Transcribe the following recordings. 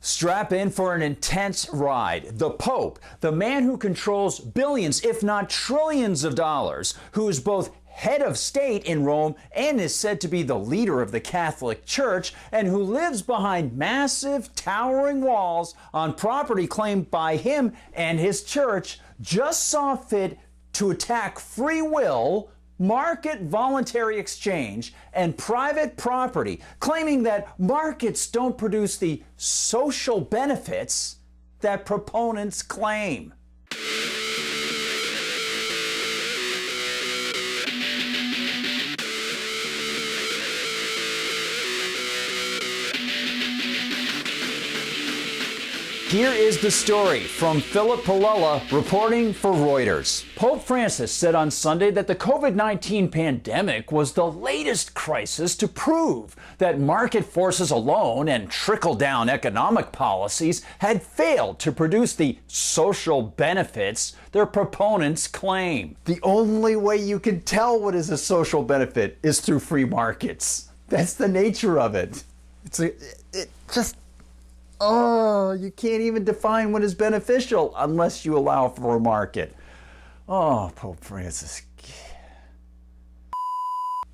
Strap in for an intense ride. The Pope, the man who controls billions, if not trillions of dollars, who is both head of state in Rome and is said to be the leader of the Catholic Church, and who lives behind massive, towering walls on property claimed by him and his church, just saw fit to attack free will, market voluntary exchange, and private property, claiming that markets don't produce the social benefits that proponents claim. Here is the story from Philip Palella reporting for Reuters. Pope Francis said on Sunday that the COVID-19 pandemic was the latest crisis to prove that market forces alone and trickle-down economic policies had failed to produce the social benefits their proponents claim. The only way you can tell what is a social benefit is through free markets. That's the nature of it. You can't even define what is beneficial unless you allow for a market. Oh, Pope Francis.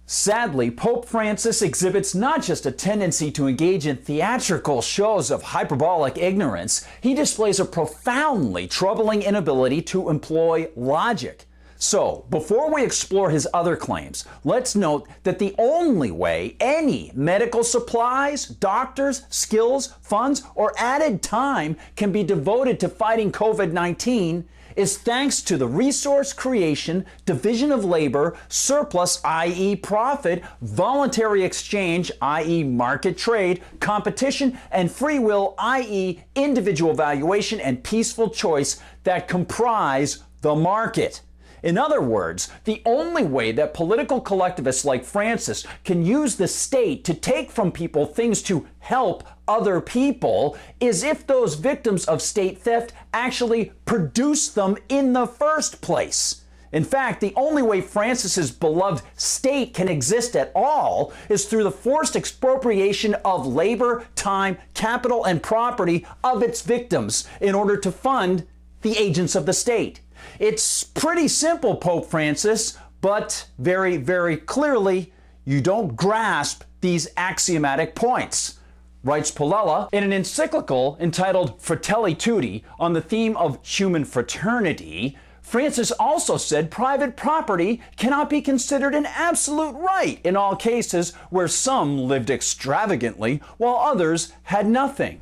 Sadly, Pope Francis exhibits not just a tendency to engage in theatrical shows of hyperbolic ignorance, he displays a profoundly troubling inability to employ logic. So, before we explore his other claims, let's note that the only way any medical supplies, doctors, skills, funds, or added time can be devoted to fighting COVID-19 is thanks to the resource creation, division of labor, surplus, i.e. profit, voluntary exchange, i.e. market trade, competition, and free will, i.e. individual valuation and peaceful choice that comprise the market. In other words, the only way that political collectivists like Francis can use the state to take from people things to help other people is if those victims of state theft actually produce them in the first place. In fact, the only way Francis's beloved state can exist at all is through the forced expropriation of labor, time, capital, and property of its victims in order to fund the agents of the state. It's pretty simple, Pope Francis, but very, very clearly, you don't grasp these axiomatic points, writes Palella in an encyclical entitled Fratelli Tutti on the theme of human fraternity. Francis also said private property cannot be considered an absolute right in all cases where some lived extravagantly while others had nothing.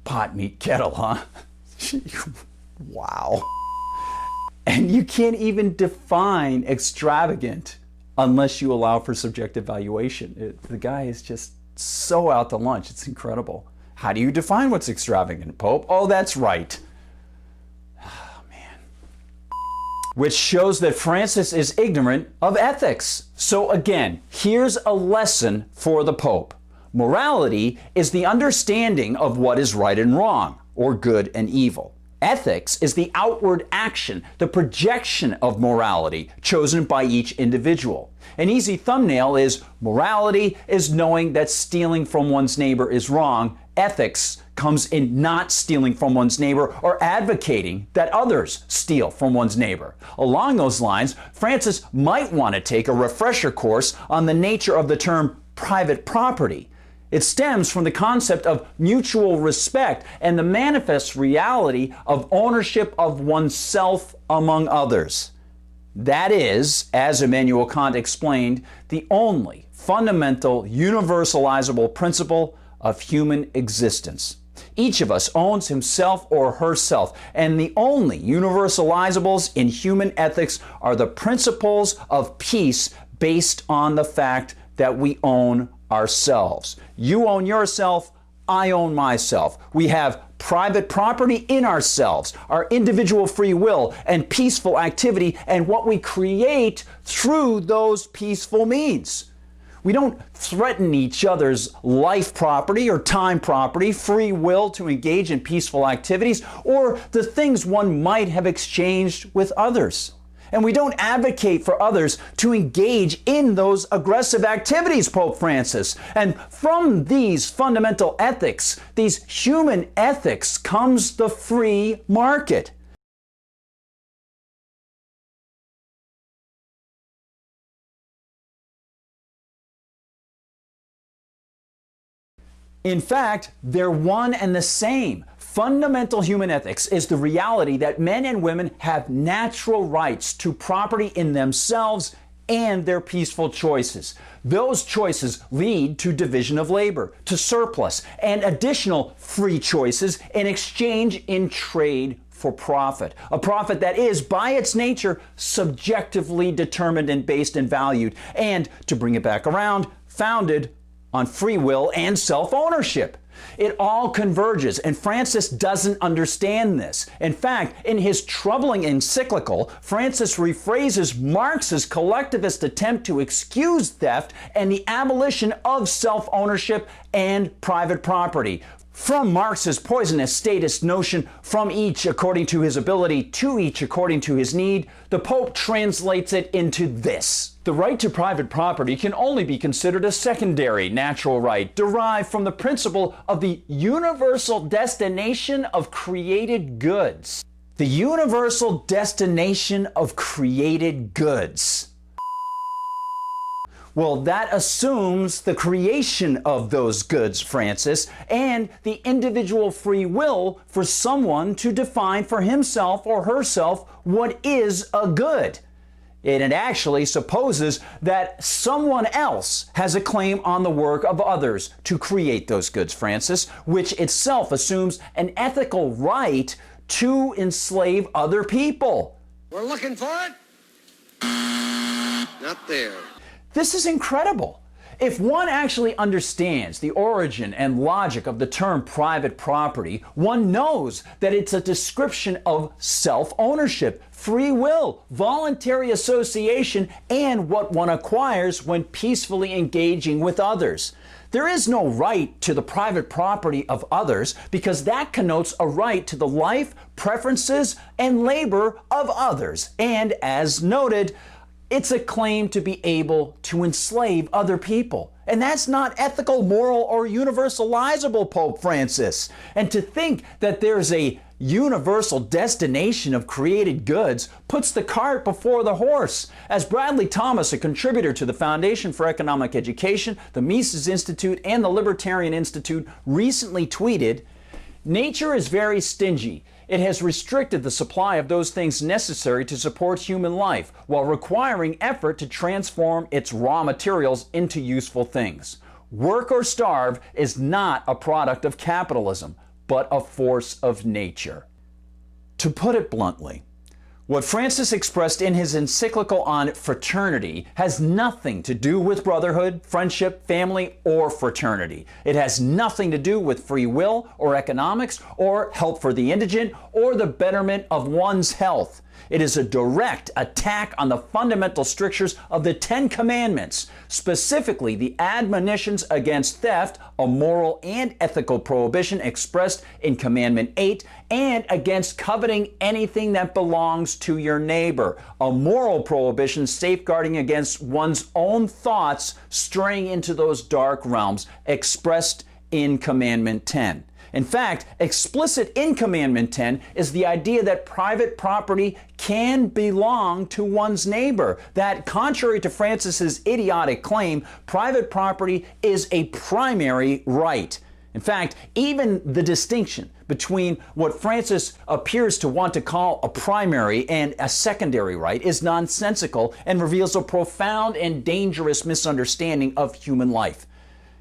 Pot, meat, kettle, huh? Wow. And you can't even define extravagant unless you allow for subjective valuation. The guy is just so out to lunch. It's incredible. How do you define what's extravagant, Pope? Oh, that's right. Oh, man. Which shows that Francis is ignorant of ethics. So again, here's a lesson for the Pope. Morality is the understanding of what is right and wrong, or good and evil. Ethics is the outward action, the projection of morality chosen by each individual. An easy thumbnail is morality is knowing that stealing from one's neighbor is wrong. Ethics comes in not stealing from one's neighbor or advocating that others steal from one's neighbor. Along those lines, Francis might want to take a refresher course on the nature of the term private property. It stems from the concept of mutual respect and the manifest reality of ownership of oneself among others. That is, as Immanuel Kant explained, the only fundamental universalizable principle of human existence. Each of us owns himself or herself, and the only universalizables in human ethics are the principles of peace based on the fact that we own ourselves. You own yourself, I own myself. We have private property in ourselves, our individual free will and peaceful activity, and what we create through those peaceful means. We don't threaten each other's life property or time property, free will to engage in peaceful activities, or the things one might have exchanged with others. And we don't advocate for others to engage in those aggressive activities, Pope Francis. And from these fundamental ethics, these human ethics, comes the free market. In fact, they're one and the same. Fundamental human ethics is the reality that men and women have natural rights to property in themselves and their peaceful choices. Those choices lead to division of labor, to surplus, and additional free choices in exchange in trade for profit. A profit that is, by its nature, subjectively determined and based and valued, and, to bring it back around, founded on free will and self-ownership. It all converges, and Francis doesn't understand this. In fact, in his troubling encyclical, Francis rephrases Marx's collectivist attempt to excuse theft and the abolition of self-ownership and private property. From Marx's poisonous statist notion, from each according to his ability, to each according to his need, the Pope translates it into this: the right to private property can only be considered a secondary natural right derived from the principle of the universal destination of created goods. The universal destination of created goods. Well, that assumes the creation of those goods, Francis, and the individual free will for someone to define for himself or herself what is a good. And it actually supposes that someone else has a claim on the work of others to create those goods, Francis, which itself assumes an ethical right to enslave other people. We're looking for it. Not there. This is incredible. If one actually understands the origin and logic of the term private property, one knows that it's a description of self-ownership, free will, voluntary association, and what one acquires when peacefully engaging with others. There is no right to the private property of others because that connotes a right to the life, preferences, and labor of others. And as noted, it's a claim to be able to enslave other people. And that's not ethical, moral, or universalizable, Pope Francis. And to think that there's a universal destination of created goods puts the cart before the horse. As Bradley Thomas, a contributor to the Foundation for Economic Education, the Mises Institute, and the Libertarian Institute, recently tweeted, "Nature is very stingy. It has restricted the supply of those things necessary to support human life, while requiring effort to transform its raw materials into useful things. Work or starve is not a product of capitalism, but a force of nature." To put it bluntly, what Francis expressed in his encyclical on fraternity has nothing to do with brotherhood, friendship, family, or fraternity. It has nothing to do with free will or economics or help for the indigent or the betterment of one's health. It is a direct attack on the fundamental strictures of the Ten Commandments, specifically the admonitions against theft, a moral and ethical prohibition expressed in Commandment 8, and against coveting anything that belongs to your neighbor, a moral prohibition safeguarding against one's own thoughts straying into those dark realms expressed in Commandment 10. In fact, explicit in Commandment 10 is the idea that private property can belong to one's neighbor. That, contrary to Francis's idiotic claim, private property is a primary right. In fact, even the distinction between what Francis appears to want to call a primary and a secondary right is nonsensical and reveals a profound and dangerous misunderstanding of human life.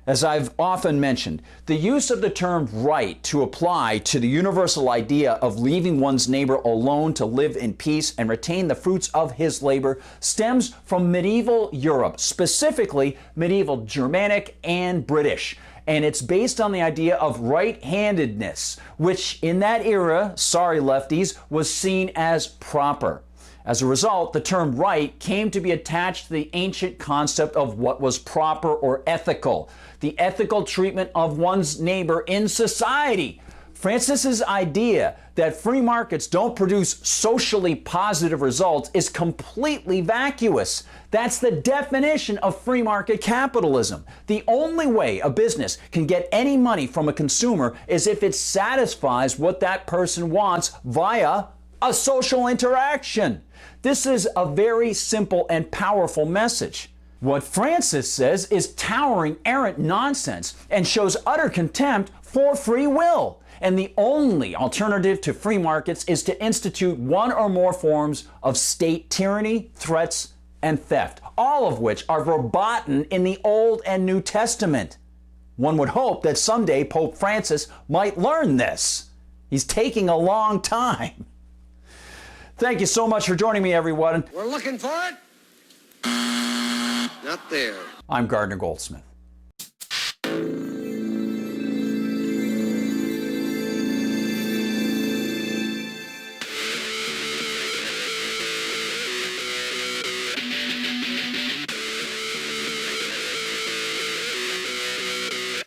As I've often mentioned, the use of the term right to apply to the universal idea of leaving one's neighbor alone to live in peace and retain the fruits of his labor stems from medieval Europe, specifically medieval Germanic and British. And it's based on the idea of right-handedness, which in that era, sorry lefties, was seen as proper. As a result, the term right came to be attached to the ancient concept of what was proper or ethical, the ethical treatment of one's neighbor in society. Francis's idea that free markets don't produce socially positive results is completely vacuous. That's the definition of free market capitalism. The only way a business can get any money from a consumer is if it satisfies what that person wants via a social interaction. This is a very simple and powerful message. What Francis says is towering, errant nonsense and shows utter contempt for free will. And the only alternative to free markets is to institute one or more forms of state tyranny, threats, and theft, all of which are verboten in the Old and New Testament. One would hope that someday Pope Francis might learn this. He's taking a long time. Thank you so much for joining me, everyone. We're looking for it. Not there. I'm Gardner Goldsmith.